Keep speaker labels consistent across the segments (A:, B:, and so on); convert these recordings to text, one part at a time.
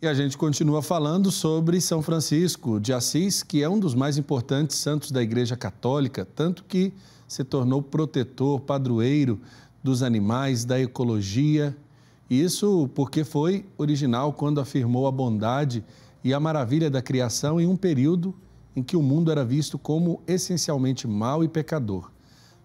A: E a gente continua falando sobre São Francisco de Assis, que é um dos mais importantes santos da Igreja Católica, tanto que se tornou protetor, padroeiro dos animais, da ecologia. Isso porque foi original quando afirmou a bondade e a maravilha da criação em um período em que o mundo era visto como essencialmente mau e pecador.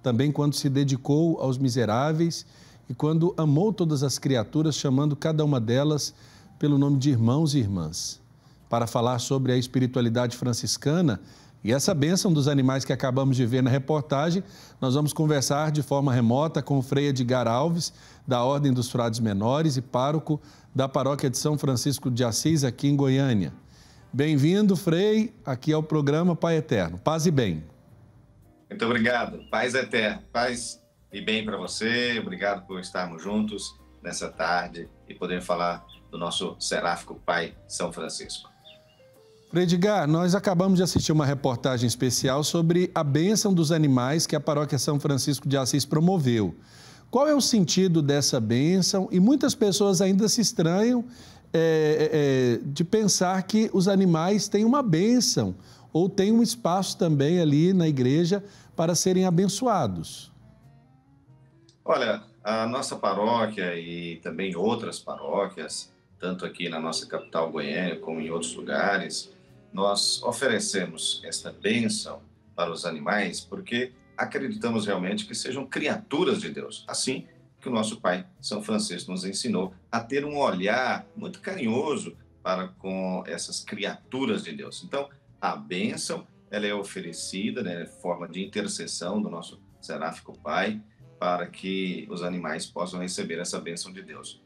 A: Também quando se dedicou aos miseráveis e quando amou todas as criaturas, chamando cada uma delas pelo nome de irmãos e irmãs. Para falar sobre a espiritualidade franciscana e essa bênção dos animais que acabamos de ver na reportagem, nós vamos conversar de forma remota com o Frei Edgar Alves, da Ordem dos Frades Menores e pároco da Paróquia de São Francisco de Assis, aqui em Goiânia. Bem-vindo, Frei, aqui ao programa Pai Eterno. Paz e bem.
B: Muito obrigado. Paz eterna. Paz e bem para você. Obrigado por estarmos juntos nessa tarde e poder falar do nosso seráfico Pai São Francisco.
A: Frei Edgar, nós acabamos de assistir uma reportagem especial sobre a bênção dos animais que a Paróquia São Francisco de Assis promoveu. Qual é o sentido dessa bênção? E muitas pessoas ainda se estranham de pensar que os animais têm uma bênção ou têm um espaço também ali na igreja para serem abençoados.
B: Olha, a nossa paróquia e também outras paróquias, tanto aqui na nossa capital Goiânia como em outros lugares, nós oferecemos esta bênção para os animais porque acreditamos realmente que sejam criaturas de Deus. Assim que o nosso Pai São Francisco nos ensinou a ter um olhar muito carinhoso para com essas criaturas de Deus. Então, a bênção, ela é oferecida, né, em forma de intercessão do nosso seráfico Pai, para que os animais possam receber essa bênção de Deus.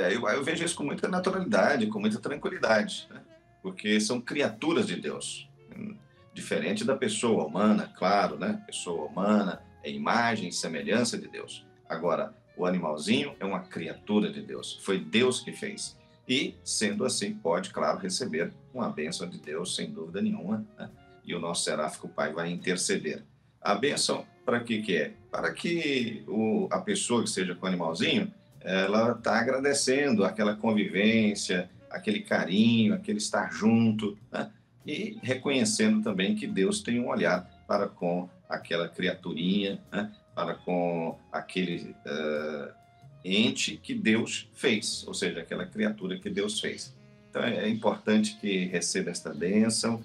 B: Eu vejo isso com muita naturalidade, com muita tranquilidade, né? Porque são criaturas de Deus, diferente da pessoa humana, claro, né? Pessoa humana é imagem e semelhança de Deus. Agora, o animalzinho é uma criatura de Deus, foi Deus que fez. E, sendo assim, pode, claro, receber uma bênção de Deus, sem dúvida nenhuma, né? E o nosso seráfico Pai vai interceder. A bênção, para que é? Para que a pessoa que esteja com o animalzinho, ela está agradecendo aquela convivência, aquele carinho, aquele estar junto, né? E reconhecendo também que Deus tem um olhar para com aquela criaturinha, né? Para com aquele ente que Deus fez, ou seja, aquela criatura que Deus fez. Então é importante que receba esta bênção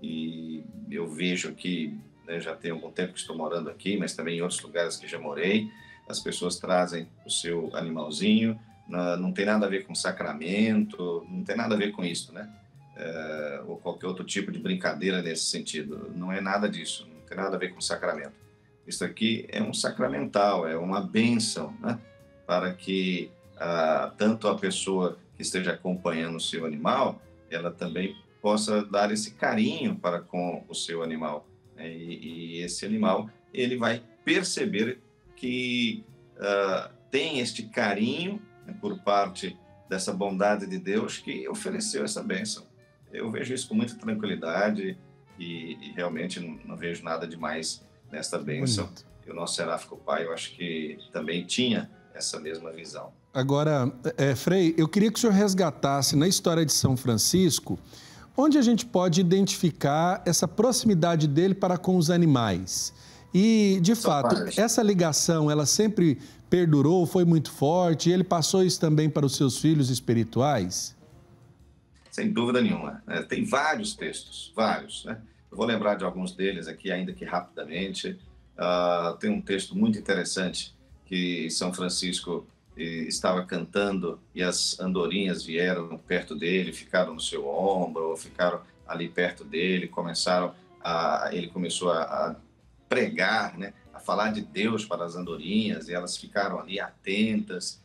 B: e eu vejo que, né, já tem algum tempo que estou morando aqui, mas também em outros lugares que já morei, as pessoas trazem o seu animalzinho, não tem nada a ver com sacramento, não tem nada a ver com isso, né? Ou qualquer outro tipo de brincadeira nesse sentido, não é nada disso, não tem nada a ver com sacramento. Isso aqui é um sacramental, é uma bênção, né? Para que tanto a pessoa que esteja acompanhando o seu animal, ela também possa dar esse carinho para com o seu animal, né? E esse animal, ele vai perceber que tem este carinho, né, por parte dessa bondade de Deus que ofereceu essa bênção. Eu vejo isso com muita tranquilidade e realmente não vejo nada demais nesta bênção.
A: Bonito.
B: E o nosso seráfico Pai, eu acho que também tinha essa mesma visão.
A: Agora, Frei, eu queria que o senhor resgatasse na história de São Francisco, onde a gente pode identificar essa proximidade dele para com os animais. E, de fato, essa ligação, ela sempre perdurou, foi muito forte, e ele passou isso também para os seus filhos espirituais?
B: Sem dúvida nenhuma. Tem vários textos, vários, né? Eu vou lembrar de alguns deles aqui, ainda que rapidamente. Tem um texto muito interessante que São Francisco estava cantando e as andorinhas vieram perto dele, ficaram no seu ombro, ou ficaram ali perto dele, ele começou a pregar, né, a falar de Deus para as andorinhas, e elas ficaram ali atentas,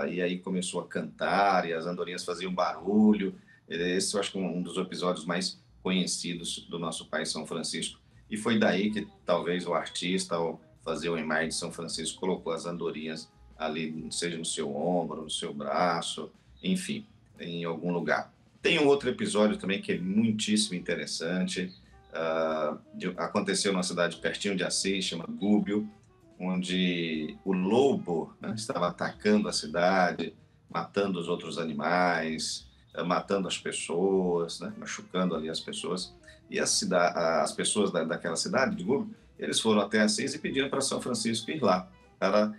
B: e aí começou a cantar, e as andorinhas faziam barulho. Esse eu acho que é um dos episódios mais conhecidos do nosso Pai São Francisco. E foi daí que talvez o artista, ao fazer o imagem de São Francisco, colocou as andorinhas ali, seja no seu ombro, no seu braço, enfim, em algum lugar. Tem um outro episódio também que é muitíssimo interessante. Aconteceu numa cidade pertinho de Assis, chama Gúbio, onde o lobo, né, estava atacando a cidade, matando os outros animais, matando as pessoas, né? Machucando ali as pessoas. E as pessoas daquela cidade, de Guba, eles foram até Assis e pediram para São Francisco ir lá, para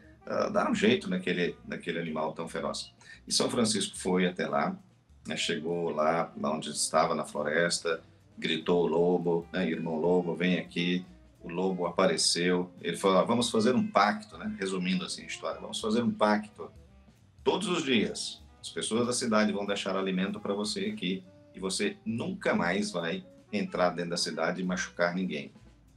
B: dar um jeito naquele animal tão feroz. E São Francisco foi até lá, né? Chegou lá onde estava, na floresta, gritou o lobo, né? Irmão lobo, vem aqui. O lobo apareceu, ele falou, vamos fazer um pacto, né? Resumindo assim a história, vamos fazer um pacto. Todos os dias, as pessoas da cidade vão deixar alimento para você aqui e você nunca mais vai entrar dentro da cidade e machucar ninguém.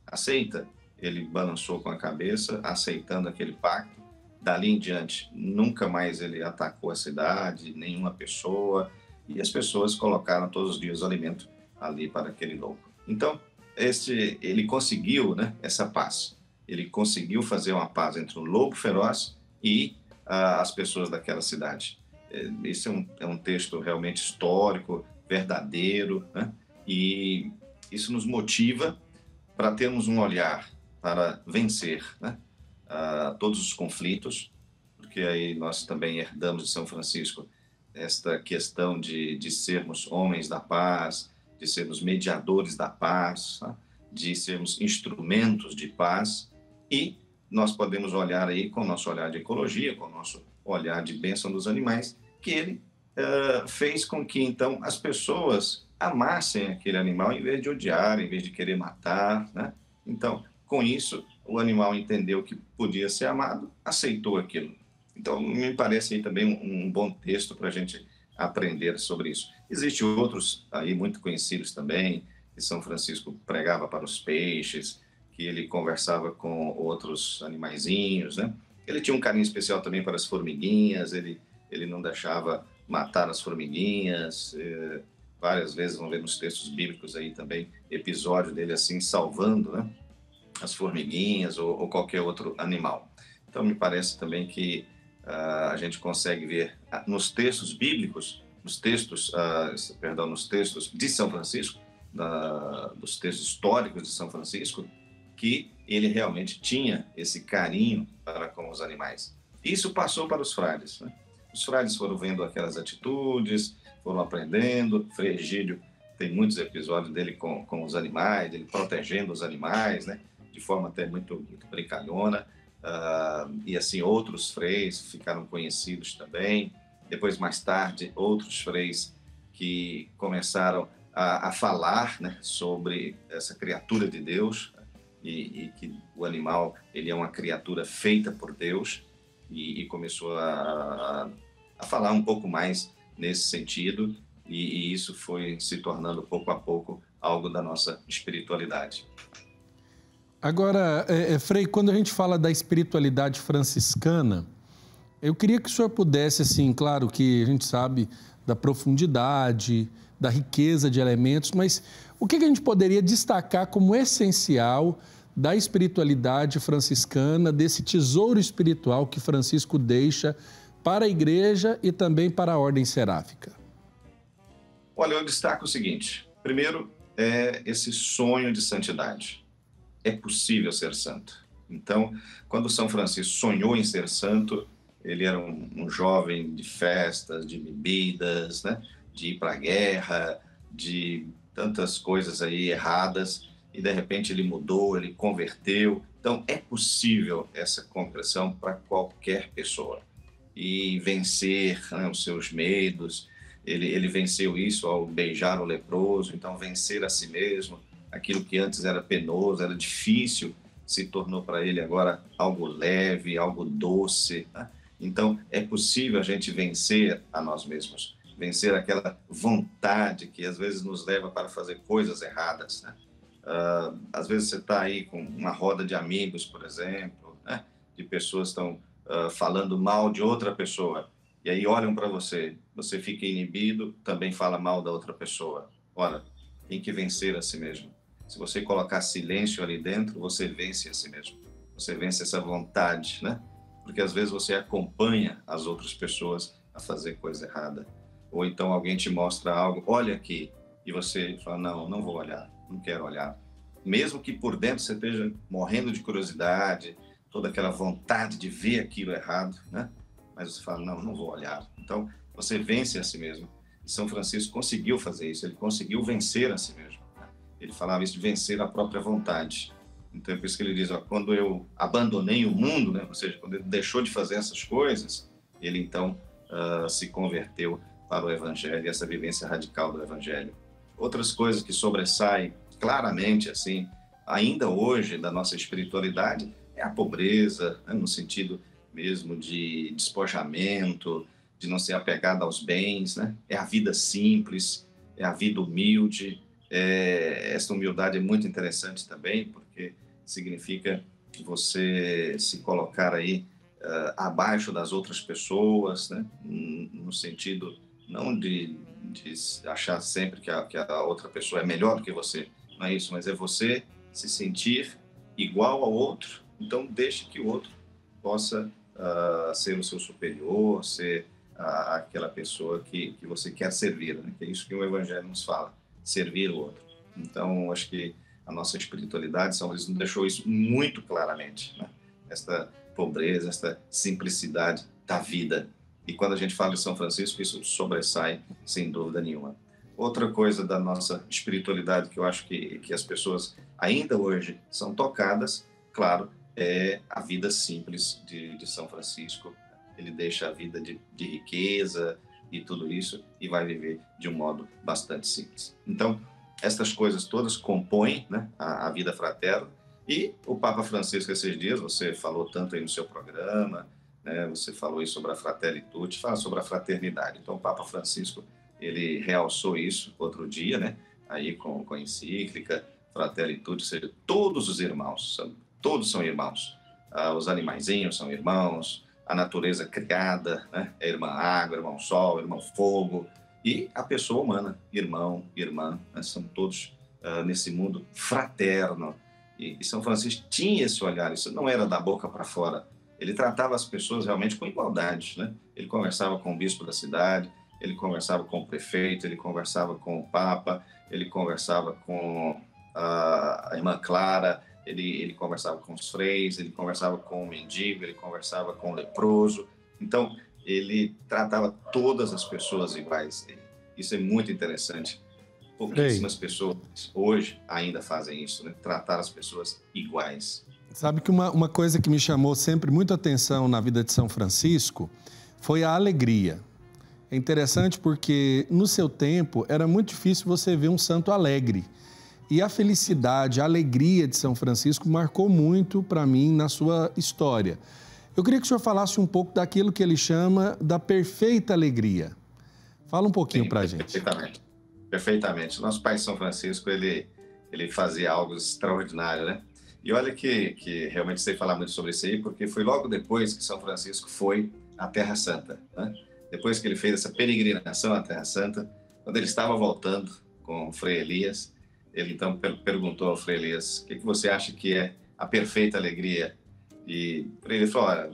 B: Aceita? Ele balançou com a cabeça, aceitando aquele pacto. Dali em diante, nunca mais ele atacou a cidade, nenhuma pessoa, e as pessoas colocaram todos os dias alimento ali para aquele lobo. Então, ele conseguiu, né, essa paz. Ele conseguiu fazer uma paz entre o lobo feroz e as pessoas daquela cidade. Esse é um texto realmente histórico, verdadeiro, né? E isso nos motiva para termos um olhar para vencer, né, todos os conflitos, porque aí nós também herdamos de São Francisco esta questão de sermos homens da paz, de sermos mediadores da paz, né? De sermos instrumentos de paz, e nós podemos olhar aí com o nosso olhar de ecologia, com o nosso olhar de bênção dos animais, que ele fez com que, então, as pessoas amassem aquele animal em vez de odiar, em vez de querer matar, né? Então, com isso, o animal entendeu que podia ser amado, aceitou aquilo. Então, me parece aí também um bom texto para a gente aprender sobre isso. Existem outros aí muito conhecidos também, que São Francisco pregava para os peixes, que ele conversava com outros animaizinhos, né? Ele tinha um carinho especial também para as formiguinhas, ele não deixava matar as formiguinhas. Várias vezes vão ver nos textos bíblicos aí também episódio dele assim salvando, né, as formiguinhas ou qualquer outro animal. Então me parece também que a gente consegue ver nos textos bíblicos, nos textos de São Francisco, dos textos históricos de São Francisco, que ele realmente tinha esse carinho para com os animais. Isso passou para os frades, né? Os frades foram vendo aquelas atitudes, foram aprendendo. Frei Egídio tem muitos episódios dele com os animais, ele protegendo os animais, né? De forma até muito brincalhona. E assim, outros freis ficaram conhecidos também. Depois, mais tarde, outros freis que começaram a falar, né, sobre essa criatura de Deus, e que o animal ele é uma criatura feita por Deus, e começou a falar um pouco mais nesse sentido, e isso foi se tornando pouco a pouco algo da nossa espiritualidade.
A: Agora, Frei, quando a gente fala da espiritualidade franciscana, eu queria que o senhor pudesse, assim, claro que a gente sabe da profundidade, da riqueza de elementos, mas o que a gente poderia destacar como essencial da espiritualidade franciscana, desse tesouro espiritual que Francisco deixa para a igreja e também para a ordem seráfica?
B: Olha, eu destaco o seguinte. Primeiro, é esse sonho de santidade. É possível ser santo. Então, quando São Francisco sonhou em ser santo, ele era um jovem de festas, de bebidas, né? De ir para a guerra, de tantas coisas aí erradas, e de repente ele mudou, ele converteu. Então, é possível essa conversão para qualquer pessoa. E vencer, né, os seus medos. Ele venceu isso ao beijar o leproso, então vencer a si mesmo, aquilo que antes era penoso, era difícil, se tornou para ele agora algo leve, algo doce, né? Então, é possível a gente vencer a nós mesmos, vencer aquela vontade que às vezes nos leva para fazer coisas erradas, né? Às vezes você está aí com uma roda de amigos, por exemplo, né? De pessoas que estão falando mal de outra pessoa, e aí olham para você, você fica inibido, também fala mal da outra pessoa. Ora, tem que vencer a si mesmo. Se você colocar silêncio ali dentro, você vence a si mesmo. Você vence essa vontade, né? Porque às vezes você acompanha as outras pessoas a fazer coisa errada. Ou então alguém te mostra algo, olha aqui, e você fala, não vou olhar, não quero olhar. Mesmo que por dentro você esteja morrendo de curiosidade, toda aquela vontade de ver aquilo errado, né? Mas você fala, não vou olhar. Então, você vence a si mesmo. São Francisco conseguiu fazer isso, ele conseguiu vencer a si mesmo. Ele falava isso de vencer a própria vontade. Então, é por isso que ele diz, ó, quando eu abandonei o mundo, né, ou seja, quando ele deixou de fazer essas coisas, ele então se converteu para o Evangelho, e essa vivência radical do Evangelho. Outras coisas que sobressaem claramente, assim, ainda hoje, da nossa espiritualidade, é a pobreza, né, no sentido mesmo de despojamento, de não ser apegado aos bens, né? É a vida simples, é a vida humilde. Essa humildade é muito interessante também, porque significa você se colocar aí abaixo das outras pessoas, né? No sentido não de achar sempre que a outra pessoa é melhor do que você, não é isso, mas é você se sentir igual ao outro, então deixe que o outro possa ser o seu superior, ser aquela pessoa que você quer servir, né? Que é isso que o Evangelho nos fala, servir o outro. Então, acho que a nossa espiritualidade, São Francisco nos deixou isso muito claramente, né? Esta pobreza, esta simplicidade da vida. E quando a gente fala de São Francisco, isso sobressai, sem dúvida nenhuma. Outra coisa da nossa espiritualidade que eu acho que as pessoas ainda hoje são tocadas, claro, é a vida simples de São Francisco. Ele deixa a vida de riqueza e tudo isso e vai viver de um modo bastante simples. Então, essas coisas todas compõem, né, a vida fraterna. E o Papa Francisco, esses dias, você falou tanto aí no seu programa, né, você falou aí sobre a Fratelli Tutti, fala sobre a fraternidade. Então, o Papa Francisco, ele realçou isso outro dia, né, aí com a encíclica Fratelli Tutti, ou seja, todos os irmãos, todos são irmãos. Os animaizinhos são irmãos, a natureza criada, né? É irmã água, irmão sol, irmão fogo, e a pessoa humana, irmão, irmã, né? São todos nesse mundo fraterno. E São Francisco tinha esse olhar, isso não era da boca para fora. Ele tratava as pessoas realmente com igualdade, né? Ele conversava com o bispo da cidade, ele conversava com o prefeito, ele conversava com o papa, ele conversava com a irmã Clara, ele conversava com os freis, ele conversava com o mendigo, ele conversava com o leproso. Então, ele tratava todas as pessoas iguais. Isso é muito interessante. Pouquíssimas pessoas hoje ainda fazem isso, né? Tratar as pessoas iguais.
A: Sabe que uma coisa que me chamou sempre muita atenção na vida de São Francisco foi a alegria. É interessante porque no seu tempo era muito difícil você ver um santo alegre. E a felicidade, a alegria de São Francisco marcou muito para mim na sua história. Eu queria que o senhor falasse um pouco daquilo que ele chama da perfeita alegria. Fala um pouquinho para a gente.
B: Perfeitamente. Perfeitamente. Nosso pai São Francisco, ele fazia algo extraordinário, né? E olha que realmente sei falar muito sobre isso aí, porque foi logo depois que São Francisco foi à Terra Santa, né? Depois que ele fez essa peregrinação à Terra Santa, quando ele estava voltando com o Frei Elias, ele então perguntou ao Frei Elias, o que você acha que é a perfeita alegria? E o Frei Elias falou, olha,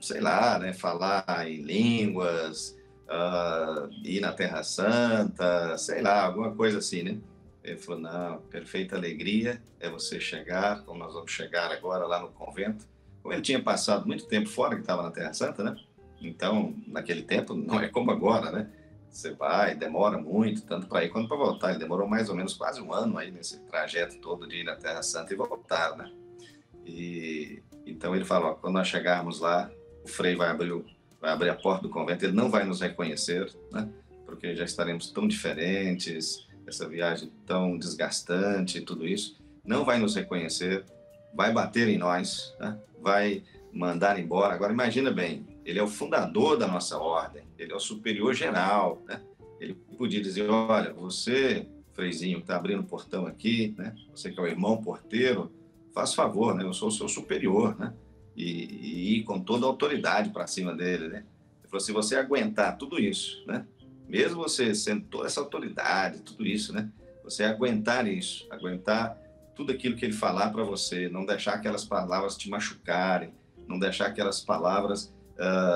B: sei lá, né, falar em línguas, ir na Terra Santa, sei lá, alguma coisa assim, né? Ele falou, não, perfeita alegria é você chegar, como nós vamos chegar agora lá no convento. Como ele tinha passado muito tempo fora, que estava na Terra Santa, né? Então, naquele tempo, não é como agora, né? Você vai, demora muito, tanto para ir quanto para voltar. Ele demorou mais ou menos quase um ano aí nesse trajeto todo de ir na Terra Santa e voltar, né? E então ele falou, ó, quando nós chegarmos lá, o Frei vai abrir a porta do convento, ele não vai nos reconhecer, né? Porque já estaremos tão diferentes, essa viagem tão desgastante, tudo isso, não vai nos reconhecer, vai bater em nós, né? Vai mandar embora. Agora, imagina bem, ele é o fundador da nossa ordem, ele é o superior geral, né? Ele podia dizer, olha, você, Freizinho, que está abrindo o portão aqui, né? Você que é o irmão porteiro, faz favor, né? Eu sou o seu superior, né? E ir com toda a autoridade para cima dele, né? Ele falou, se você aguentar tudo isso, né? Mesmo você sendo toda essa autoridade, tudo isso, né? Você aguentar isso, aguentar tudo aquilo que ele falar para você, não deixar aquelas palavras te machucarem, não deixar aquelas palavras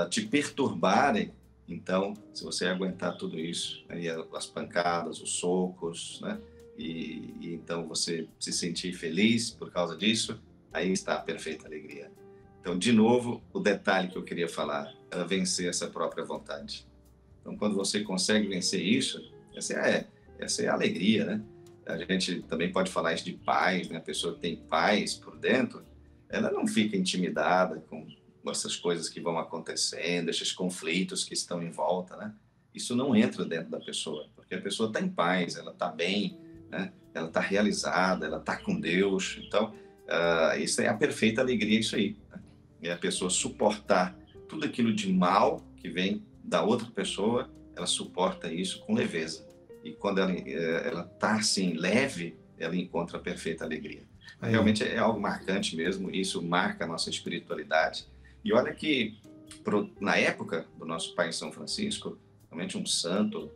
B: te perturbarem. Então, se você aguentar tudo isso, aí as pancadas, os socos, né? E então você se sentir feliz por causa disso, aí está a perfeita alegria. Então, de novo, o detalhe que eu queria falar era vencer essa própria vontade. Então, quando você consegue vencer isso, essa é a alegria, né? A gente também pode falar isso de paz, né? A pessoa que tem paz por dentro, ela não fica intimidada com essas coisas que vão acontecendo, esses conflitos que estão em volta, né? Isso não entra dentro da pessoa, porque a pessoa está em paz, ela está bem, né? Ela está realizada, ela está com Deus. Então, isso é a perfeita alegria, isso aí, né? É a pessoa suportar tudo aquilo de mal que vem da outra pessoa, ela suporta isso com leveza. E quando ela está assim, leve, ela encontra a perfeita alegria. Realmente é algo marcante mesmo, isso marca a nossa espiritualidade. E olha que, na época do nosso pai São Francisco, realmente um santo,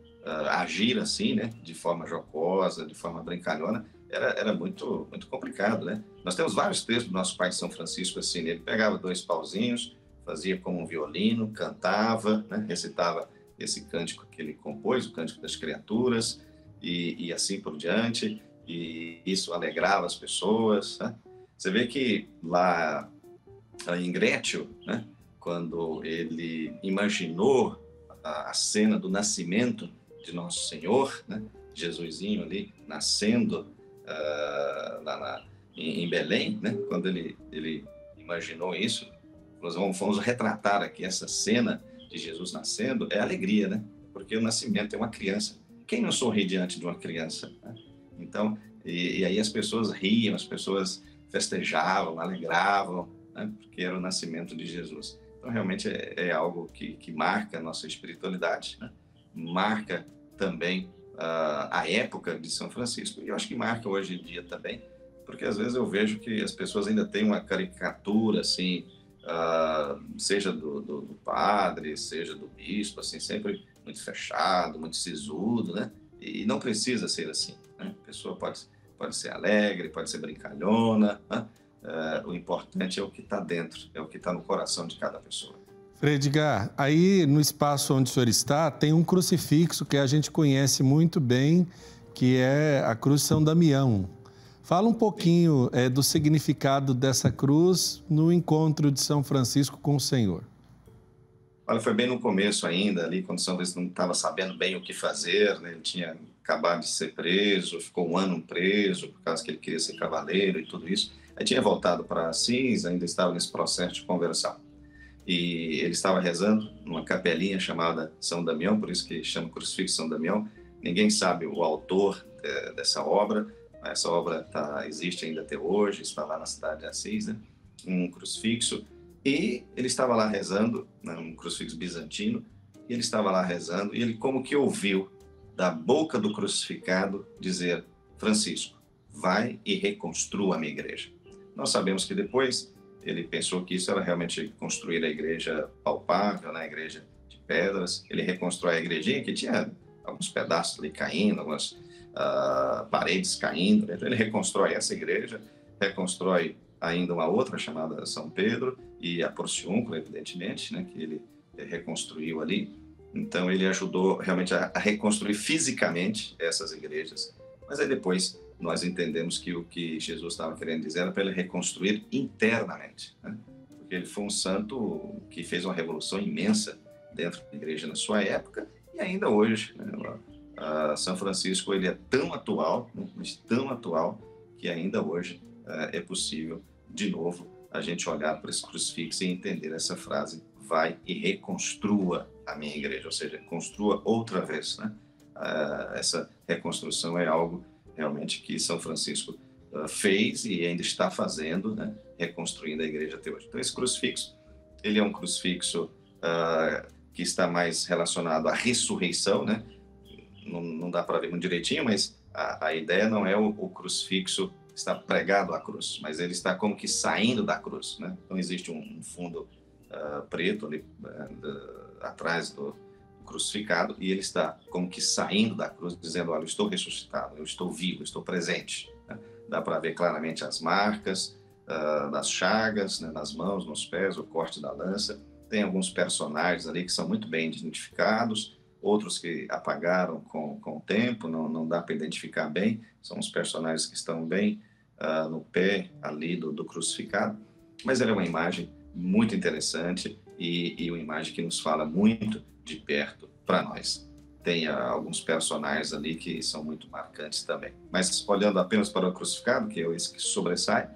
B: agir assim, né, de forma jocosa, de forma brincalhona, era muito, muito complicado, né? Nós temos vários textos do nosso pai São Francisco assim, né? Ele pegava 2 pauzinhos, fazia como um violino, cantava, né? Recitava esse cântico que ele compôs, o Cântico das Criaturas, e assim por diante, e isso alegrava as pessoas, né? Você vê que lá em Grétio, né, quando ele imaginou a cena do nascimento de Nosso Senhor, né, Jesusinho ali nascendo em Belém, né, quando ele imaginou isso, nós vamos retratar aqui essa cena de Jesus nascendo, é alegria, né? Porque o nascimento é uma criança. Quem não sorri diante de uma criança, né? Então, e aí as pessoas riam, as pessoas festejavam, alegravam, né? Porque era o nascimento de Jesus. Então, realmente é algo que marca a nossa espiritualidade, né? Marca também a época de São Francisco, e eu acho que marca hoje em dia também, porque às vezes eu vejo que as pessoas ainda têm uma caricatura, assim, seja do padre, seja do bispo, assim, sempre muito fechado, muito sisudo, né? E não precisa ser assim, né? A pessoa pode ser alegre, pode ser brincalhona, né? O importante é o que está dentro, é o que está no coração de cada pessoa.
A: Frei Edgar, aí no espaço onde o senhor está, tem um crucifixo que a gente conhece muito bem, que é a Cruz São Damião. Fala um pouquinho do significado dessa cruz no encontro de São Francisco com o Senhor.
B: Olha, foi bem no começo ainda, ali, quando São Francisco não estava sabendo bem o que fazer, né? Ele tinha acabado de ser preso, ficou 1 ano preso, por causa que ele queria ser cavaleiro e tudo isso. Aí tinha voltado para Assis, ainda estava nesse processo de conversão. E ele estava rezando numa capelinha chamada São Damião, por isso que chama Crucifixo São Damião. Ninguém sabe o autor dessa obra. Essa obra existe ainda até hoje, está lá na cidade de Assis, né? Um crucifixo. E ele estava lá rezando, um crucifixo bizantino, e ele estava lá rezando, e ele como que ouviu da boca do crucificado dizer: Francisco, vai e reconstrua a minha igreja. Nós sabemos que depois ele pensou que isso era realmente construir a igreja palpável, né? A igreja de pedras. Ele reconstrói a igrejinha que tinha alguns pedaços ali caindo, algumas paredes caindo. Então ele reconstrói essa igreja, reconstrói ainda uma outra chamada São Pedro e a Porciúncula, evidentemente, né, que ele reconstruiu ali. Então ele ajudou realmente a reconstruir fisicamente essas igrejas. Mas aí depois nós entendemos que o que Jesus estava querendo dizer era para ele reconstruir internamente, né? Porque ele foi um santo que fez uma revolução imensa dentro da igreja na sua época e ainda hoje, né? São Francisco ele é tão atual, né, mas tão atual, que ainda hoje é possível, de novo, a gente olhar para esse crucifixo e entender essa frase: vai e reconstrua a minha igreja, ou seja, construa outra vez, né? Essa reconstrução é algo realmente que São Francisco fez e ainda está fazendo, né? Reconstruindo a igreja até hoje. Então esse crucifixo, ele é um crucifixo que está mais relacionado à ressurreição, né? Não dá para ver muito direitinho, mas a ideia não é o crucifixo está pregado à cruz, mas ele está como que saindo da cruz, né? Então existe um fundo preto ali atrás do crucificado e ele está como que saindo da cruz, dizendo: olha, eu estou ressuscitado, eu estou vivo, eu estou presente, né? Dá para ver claramente as marcas das chagas, né, nas mãos, nos pés, o corte da lança. Tem alguns personagens ali que são muito bem identificados, outros que apagaram com o tempo, não dá para identificar bem. São os personagens que estão bem no pé ali do crucificado. Mas ela é uma imagem muito interessante e uma imagem que nos fala muito de perto para nós. Tem alguns personagens ali que são muito marcantes também. Mas olhando apenas para o crucificado, que é esse que sobressai,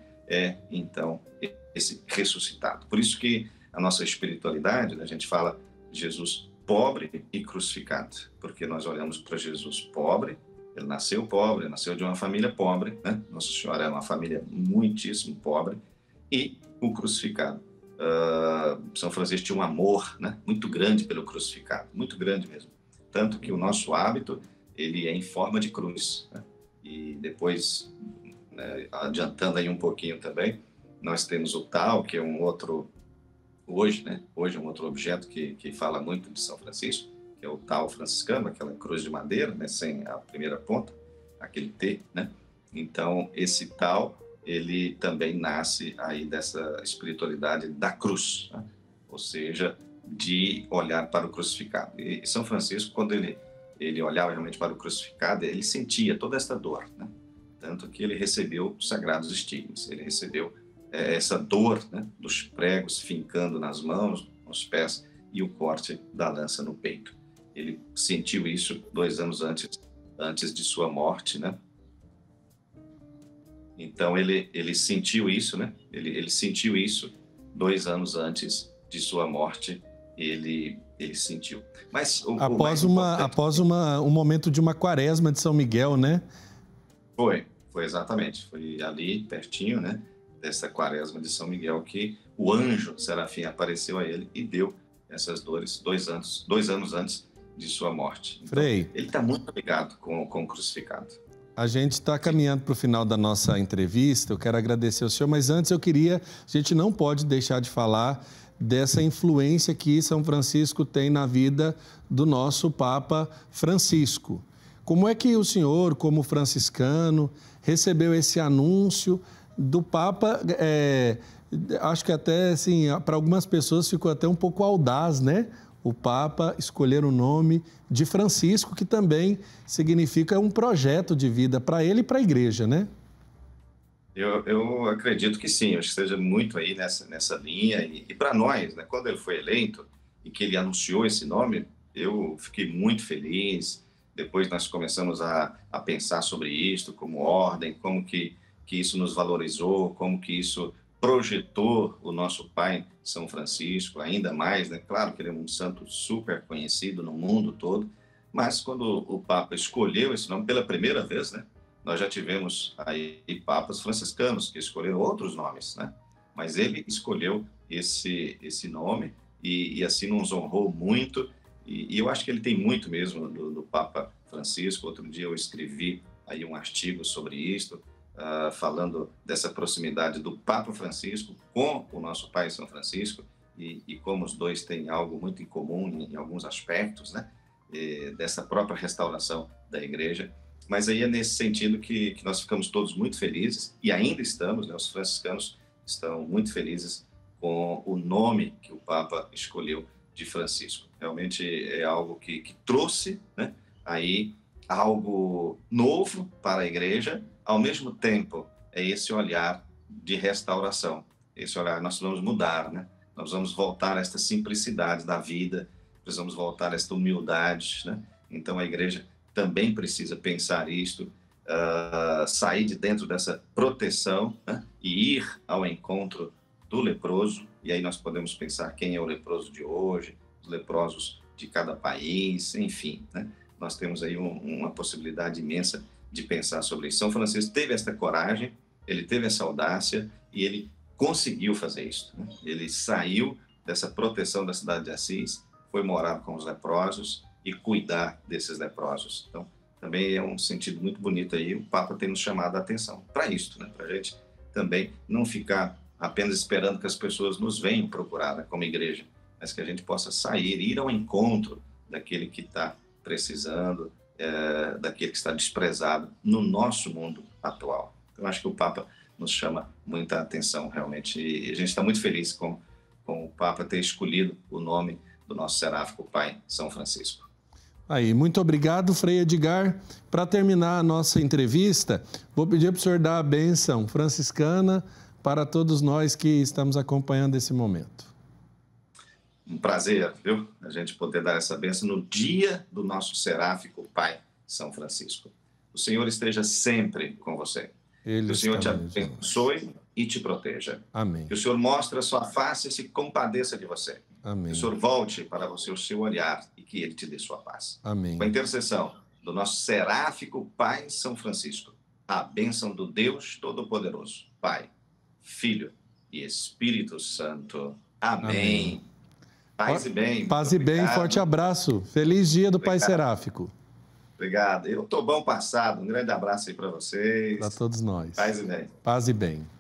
B: então esse ressuscitado. Por isso que a nossa espiritualidade, né, a gente fala de Jesus pobre e crucificado, porque nós olhamos para Jesus pobre, ele nasceu de uma família pobre, né? Nossa Senhora é uma família muitíssimo pobre, e o crucificado. São Francisco tinha um amor, né, muito grande pelo crucificado, muito grande mesmo. Tanto que o nosso hábito, ele é em forma de cruz, né? E depois, né, adiantando aí um pouquinho também, nós temos o tal, que é um outro, hoje é um outro objeto que fala muito de São Francisco, que é o tal franciscano, aquela cruz de madeira, né, sem a primeira ponta, aquele T, né? Então, esse tal, ele também nasce aí dessa espiritualidade da cruz, né? Ou seja, de olhar para o crucificado. E São Francisco, quando ele olhava realmente para o crucificado, ele sentia toda essa dor, né? Tanto que ele recebeu os sagrados estigmas, ele recebeu essa dor, né, dos pregos fincando nas mãos, nos pés, e o corte da lança no peito. Ele sentiu isso 2 anos antes de sua morte, né? Então ele sentiu isso, né? Ele sentiu isso 2 anos antes de sua morte. Ele sentiu. Mas
A: após um momento de uma quaresma de São Miguel, né?
B: Foi exatamente. Foi ali pertinho, né, dessa quaresma de São Miguel que o anjo Serafim apareceu a ele e deu essas dores 2 anos antes de sua morte. Então,
A: Frei,
B: ele está muito ligado com o crucificado.
A: a gente está caminhando para o final da nossa entrevista, eu quero agradecer ao senhor, mas antes a gente não pode deixar de falar dessa influência que São Francisco tem na vida do nosso Papa Francisco. Como é que o senhor, como franciscano, recebeu esse anúncio do Papa? Acho que até, assim, para algumas pessoas ficou até um pouco audaz, né? O Papa escolher o nome de Francisco, que também significa um projeto de vida para ele e para a Igreja, né?
B: Eu acredito que sim, acho que esteja muito aí nessa linha. E para nós, né, quando ele foi eleito e que ele anunciou esse nome, eu fiquei muito feliz. Depois nós começamos a pensar sobre isso, como ordem, como que isso nos valorizou, como que isso projetou o nosso pai São Francisco, ainda mais, né? Claro que ele é um santo super conhecido no mundo todo, mas quando o Papa escolheu esse nome pela primeira vez, né? Nós já tivemos aí papas franciscanos que escolheram outros nomes, né? Mas ele escolheu esse nome e assim nos honrou muito. E eu acho que ele tem muito mesmo do Papa Francisco. Outro dia eu escrevi aí um artigo sobre isso, falando dessa proximidade do Papa Francisco com o nosso pai São Francisco e como os dois têm algo muito em comum em alguns aspectos, né? Dessa própria restauração da Igreja. Mas aí é nesse sentido que nós ficamos todos muito felizes, e ainda estamos, né, os franciscanos estão muito felizes com o nome que o Papa escolheu de Francisco. Realmente é algo que trouxe, né, aí algo novo para a Igreja, ao mesmo tempo é esse olhar de restauração, esse olhar, nós vamos mudar, né? Nós vamos voltar a esta simplicidade da vida, precisamos voltar a esta humildade, né? Então a Igreja também precisa pensar isto, sair de dentro dessa proteção, né, e ir ao encontro do leproso. E aí nós podemos pensar quem é o leproso de hoje, os leprosos de cada país, enfim, né? Nós temos aí uma possibilidade imensa de pensar sobre isso. São Francisco teve essa coragem, ele teve essa audácia e ele conseguiu fazer isso, né? Ele saiu dessa proteção da cidade de Assis, foi morar com os leprosos e cuidar desses leprosos. Então, também é um sentido muito bonito aí, o Papa tem nos chamado a atenção para isso, né? Para a gente também não ficar apenas esperando que as pessoas nos venham procurar, né, como igreja, mas que a gente possa sair, ir ao encontro daquele que está precisando, daquele que está desprezado no nosso mundo atual. Então, acho que o Papa nos chama muita atenção, realmente, e a gente está muito feliz com o Papa ter escolhido o nome do nosso seráfico pai, São Francisco.
A: Aí, muito obrigado, Frei Edgar. Para terminar a nossa entrevista, vou pedir para o senhor dar a bênção franciscana para todos nós que estamos acompanhando esse momento.
B: um prazer, viu? A gente poder dar essa bênção no dia do nosso seráfico Pai São Francisco. O Senhor esteja sempre com você.
A: Ele
B: Que o Senhor te
A: está nos irmãos.
B: abençoe e te proteja.
A: Amém.
B: Que o Senhor mostre a sua face e se compadeça de você.
A: Amém.
B: Que o Senhor volte para você o seu olhar e que Ele te dê sua paz.
A: Amém.
B: Com a intercessão do nosso seráfico Pai São Francisco, a bênção do Deus Todo-Poderoso, Pai, Filho e Espírito Santo. Amém.
A: Amém.
B: Paz e bem.
A: Paz e bem, forte abraço. Feliz dia do Pai Seráfico.
B: Obrigado. Eu estou bom passado. Um grande abraço aí para vocês.
A: Para todos nós.
B: Paz e bem.
A: Paz e bem.